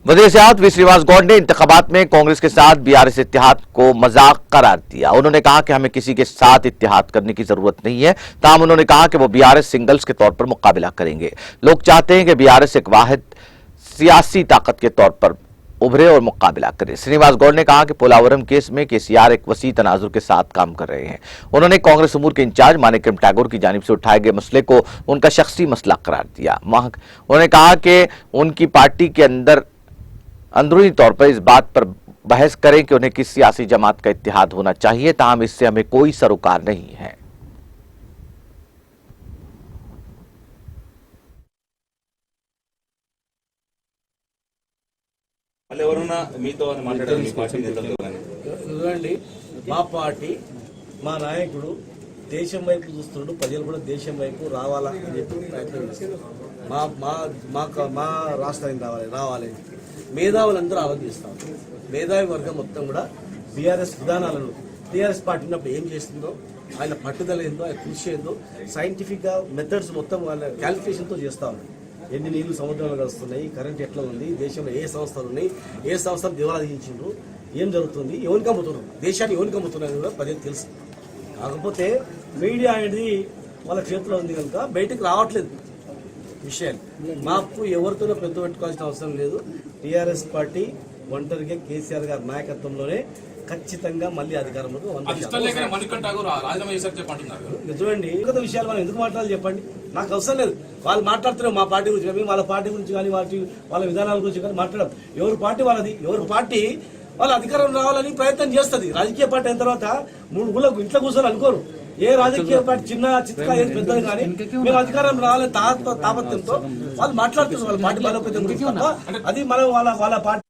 वज़ीर सियाहत वी श्रीनिवास गौड़ ने इंतखाबात में कांग्रेस के साथ बीआरएस इत्तेहाद को मजाक करार दिया। उन्होंने कहा कि हमें किसी के साथ इत्तेहाद करने की जरूरत नहीं है। ताहम उन्होंने कहा कि वो बीआरएस सिंगल्स के तौर पर मुकाबला करेंगे। लोग चाहते हैं कि बीआरएस एक वाहिद सियासी ताकत के तौर पर उभरे और मुकाबला करे। श्रीनिवास गौड़ ने कहा कि पोलावरम केस में केसीआर एक वसी तनाजुर के साथ काम कर रहे हैं। उन्होंने कांग्रेस उमूर के इंचार्ज मानिक टैगोर की जानिब से उठाए गए मसले को उनका शख्सी मसला करार दिया। उन्होंने कहा कि उनकी पार्टी के अंदर अंदरूनी तौर पर इस बात पर बहस करें कि उन्हें किस सियासी जमात का इत्तेहाद होना चाहिए, ताहम इससे हमें कोई सरोकार नहीं है। మా పార్టీ మా నాయకుడు దేశం వైపు చూస్తున్నాడు, ప్రజలు కూడా దేశం వైపు రావాలని చెప్పి ప్రయత్నం చేస్తారు. మా రాష్ట్రానికి రావాలి మేధావులందరూ ఆలోచిస్తాం. మేధావి వర్గం మొత్తం కూడా బీఆర్ఎస్ విధానాలను టీఆర్ఎస్ పార్టీ ఉన్నప్పుడు ఏం చేస్తుందో, ఆయన పట్టుదల ఏందో, ఆయన కృషి ఏందో సైంటిఫిక్ గా మెథడ్స్ మొత్తం వాళ్ళ క్యాలిక్యులేషన్ తో చేస్తా ఉన్నారు. ఎన్ని నీళ్లు సముద్రంలో కలుస్తున్నాయి, కరెంట్ ఎట్లా ఉంది, దేశంలో ఏ సంస్థలు ఉన్నాయి, ఏ సంస్థలు దివాలా తీయించిండ్రు, ఏం జరుగుతుంది, ఎవరికి అమ్ముతున్నారు, దేశాన్ని ఎవరికి అమ్ముతున్నారు కూడా ప్రజలకు తెలుసు. కాకపోతే మీడియా అనేది వాళ్ళ చేతిలో ఉంది కనుక బయటకు రావట్లేదు విషయాలు. మాకు ఎవరితోనో పెద్ద పెట్టుకోవాల్సిన అవసరం లేదు. టీఆర్ఎస్ పార్టీ ఒంటరిగా కేసీఆర్ గారి నాయకత్వంలోనే ఖచ్చితంగా మళ్ళీ అధికారంలోకి చూడండి. మిగతా విషయాలు మనం ఎందుకు మాట్లాడాలి చెప్పండి, నాకు అవసరం లేదు. వాళ్ళు మాట్లాడుతున్నారు మా పార్టీ గురించి కానీ, వాళ్ళ పార్టీ గురించి కానీ, వాళ్ళ విధానాల గురించి కానీ మాట్లాడడం. ఎవరి పార్టీ వాళ్ళది, ఎవరి పార్టీ వాళ్ళ అధికారం రావాలని ప్రయత్నం చేస్తుంది. రాజకీయ పార్టీ అయిన తర్వాత మూడు ఊళ్ళకు ఇంట్లో కూర్చొని అనుకోరు. ఏ రాజకీయ పార్టీ చిన్న చిత్కా ఏం పెద్దది కానీ మేము అధికారం రావాలని తాపత్యంతో వాళ్ళు మాట్లాడుతున్నారు వాళ్ళ పార్టీ బలోపేతం గురించి. అది మనం వాళ్ళ పార్టీ